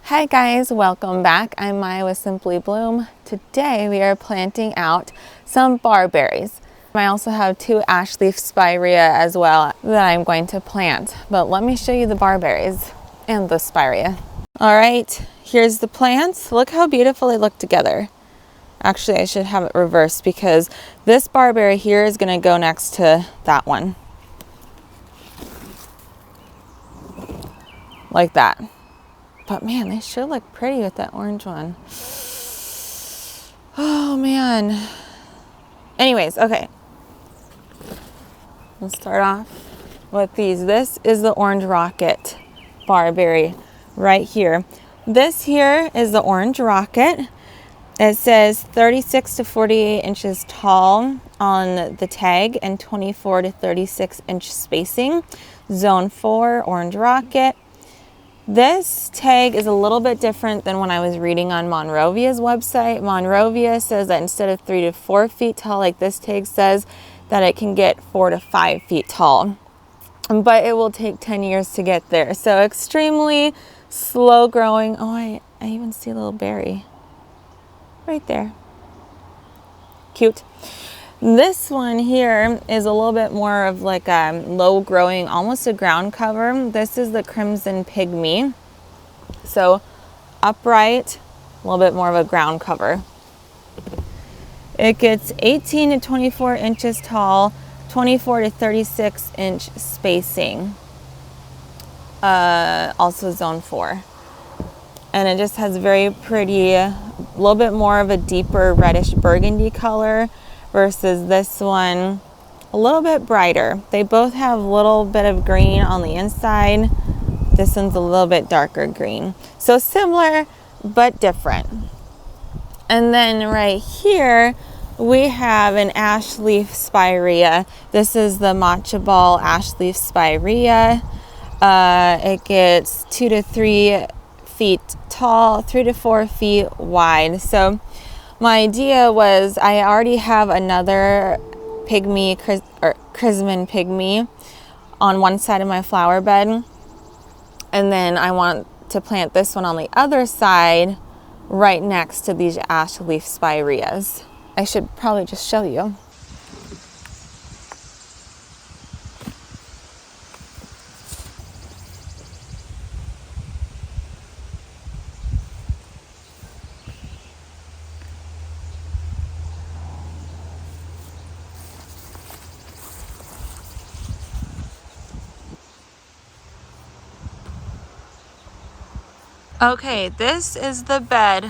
Hi guys, welcome back. I'm Maya with Simply Bloom. Today we are planting out some barberries. I also have two ash leaf spirea as well that I'm going to plant. But let me show you the barberries and the spirea. All right, here's the plants. Look how beautiful they look together. Actually, I should have it reversed because this barberry here is going to go next to that one. Like that. But man, they sure look pretty with that orange one. Oh man. Anyways, okay. Let's start off with these. This is the orange rocket barberry right here. This here is the orange rocket. It says 36 to 48 inches tall on the tag and 24 to 36 inch spacing. Zone 4, orange rocket. This tag is a little bit different than when I was reading on Monrovia's website. Monrovia says that instead of 3 to 4 feet tall, like this tag says, that it can get 4 to 5 feet tall. But it will take 10 years to get there. So extremely slow growing. Oh, I even see a little berry right there. Cute. This one here is a little bit more of like a low growing, almost a ground cover. This is the Crimson Pygmy. So upright, a little bit more of a ground cover. It gets 18 to 24 inches tall, 24 to 36 inch spacing. Also zone 4. And it just has very pretty, a little bit more of a deeper reddish burgundy color versus this one a little bit brighter. They both have a little bit of green on the inside. This one's a little bit darker green. So similar, but different. And then right here, we have an ash leaf spirea. This is the matcha ball ash leaf spirea. It gets 2 to 3 feet tall, 3 to 4 feet wide. So my idea was I already have another pygmy, Crimson Pygmy on one side of my flower bed. And then I want to plant this one on the other side right next to these ash leaf spireas. I should probably just show you. Okay, this is the bed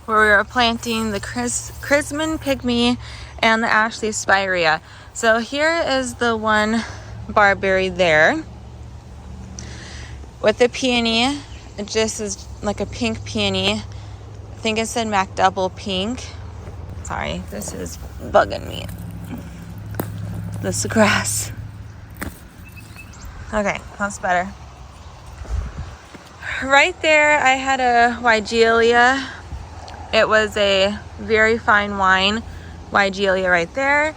where we are planting the Crimson Pygmy and the ash leaf spirea. So here is the one barberry there with the peony. It just is like a pink peony. I think it said Mac Double Pink. Sorry, this is bugging me. This grass. Okay, that's better. Right there, I had a Weigelia. It was a very fine wine Weigelia right there.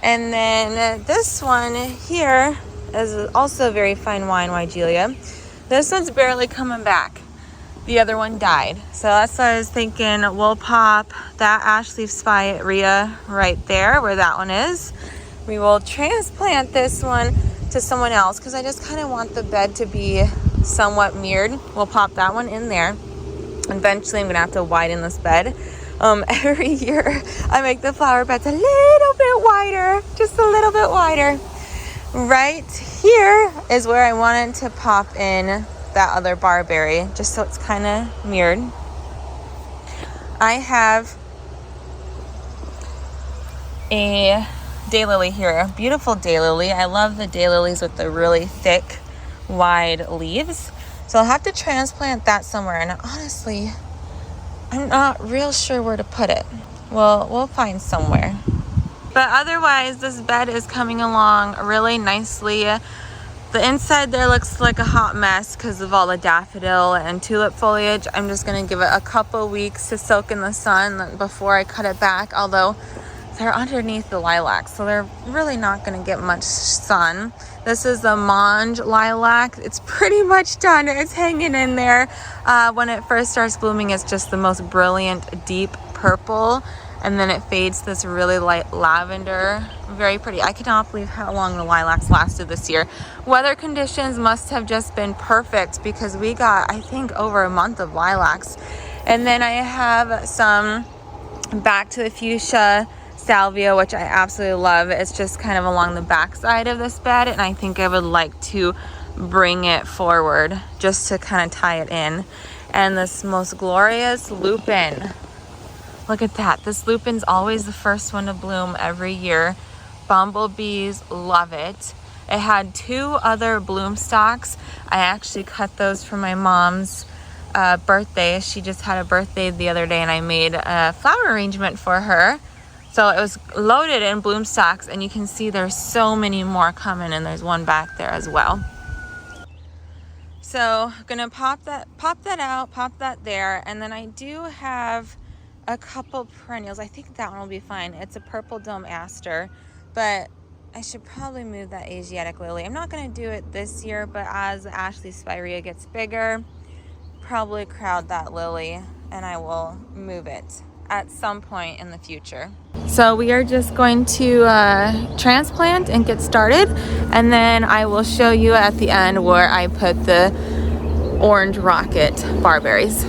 And then this one here is also a very fine wine Weigelia. This one's barely coming back. The other one died. So that's what I was thinking. We'll pop that ash leaf spirea right there where that one is. We will transplant this one to someone else because I just kind of want the bed to be somewhat mirrored. We'll pop that one in there. Eventually I'm gonna have to widen this bed. Every year I make the flower beds a little bit wider, just a little bit wider. Right here is where I wanted to pop in that other barberry, just so it's kind of mirrored. I have a daylily here, a beautiful daylily. I love the daylilies with the really thick, wide leaves. So I'll have to transplant that somewhere, and honestly, I'm not real sure where to put it. Well, we'll find somewhere. But otherwise, this bed is coming along really nicely. The inside there looks like a hot mess because of all the daffodil and tulip foliage. I'm just gonna give it a couple weeks to soak in the sun before I cut it back. Although They're underneath the lilacs, so they're really not going to get much sun. This is the Mange lilac. It's pretty much done. It's hanging in there. When it first starts blooming, it's just the most brilliant deep purple, and then it fades to this really light lavender. Very pretty. I cannot believe how long the lilacs lasted this year. Weather conditions must have just been perfect because we got, I think, over a month of lilacs. And then I have some back to the fuchsia salvia, which I absolutely love. It's just kind of along the back side of this bed, and I think I would like to bring it forward just to kind of tie it in. And this most glorious lupin. Look at that. This lupin's always the first one to bloom every year. Bumblebees love it. It had 2 other bloom stalks. I actually cut those for my mom's birthday. She just had a birthday the other day, and I made a flower arrangement for her. So it was loaded in bloom stalks, and you can see there's so many more coming, and there's one back there as well. So I'm gonna pop that out, pop that there, and then I do have a couple perennials. I think that one will be fine. It's a purple dome aster, but I should probably move that Asiatic lily. I'm not gonna do it this year, but as Ashley Spirea gets bigger, probably crowd that lily, and I will move it at some point in the future. So we are just going to transplant and get started, and then I will show you at the end where I put the orange rocket barberries.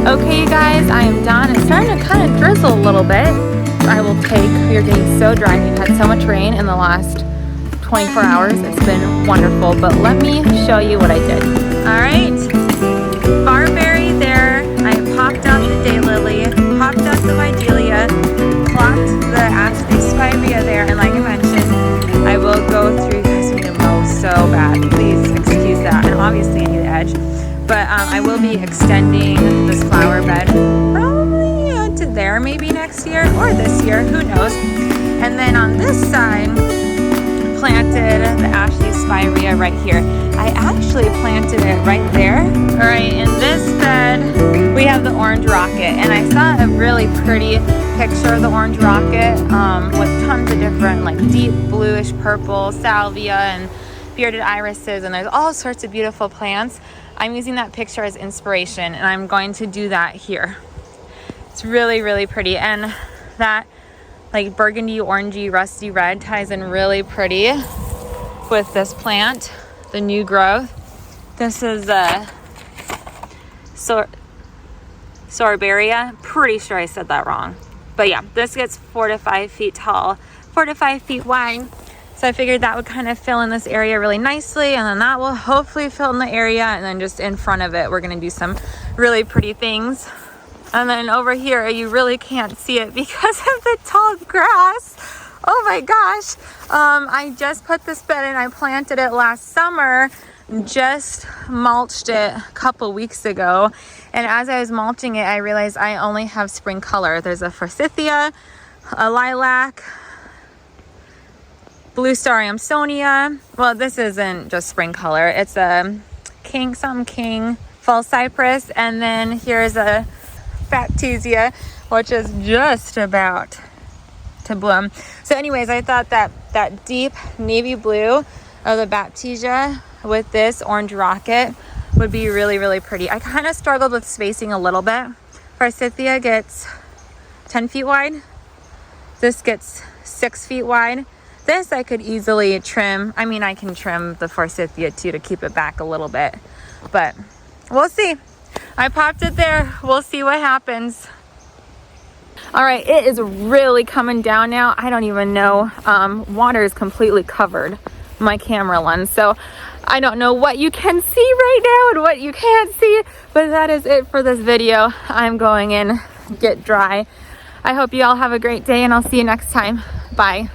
Okay, you guys, I am done. It's starting to kind of drizzle a little bit. I will take, you're getting so dry. We've had so much rain in the last 24 hours. It's been wonderful, but let me show you what I did. All right, barberry there. I popped out the daylily, popped out the widelia, plopped the Ashley Spirea there, and like I mentioned, I will go through, you guys need to mow so bad. Please excuse that, and obviously I need the edge. But I will be extending this flower bed probably to there maybe next year or this year, who knows. And then on this side, planted the Ashley Spirea right here. I actually planted it right there. All right, in this bed, we have the orange rocket. And I saw a really pretty picture of the orange rocket with tons of different like deep bluish purple salvia and bearded irises, and there's all sorts of beautiful plants. I'm using that picture as inspiration, and I'm going to do that here. It's really, really pretty, and that like burgundy, orangey, rusty red ties in really pretty with this plant, the new growth. This is Sorberia. Pretty sure I said that wrong, but yeah, this gets 4 to 5 feet tall, 4 to 5 feet wide. So I figured that would kind of fill in this area really nicely, and then that will hopefully fill in the area, and then just in front of it, we're gonna do some really pretty things. And then over here, you really can't see it because of the tall grass. Oh my gosh. I just put this bed in. I planted it last summer, just mulched it a couple weeks ago. And as I was mulching it, I realized I only have spring color. There's a forsythia, a lilac, blue star Amsonia. Well, this isn't just spring color. It's a king fall cypress. And then here's a baptisia, which is just about to bloom. So anyways, I thought that deep navy blue of the baptisia with this orange rocket would be really, really pretty. I kind of struggled with spacing a little bit. Forsythia gets 10 feet wide. This gets 6 feet wide. This I could easily trim. I mean, I can trim the forsythia too to keep it back a little bit, but we'll see. I popped it there. We'll see what happens. All right, it is really coming down now. I don't even know. Water is completely covered my camera lens, so I don't know what you can see right now and what you can't see, but that is it for this video. I'm going in, get dry. I hope you all have a great day, and I'll see you next time. Bye.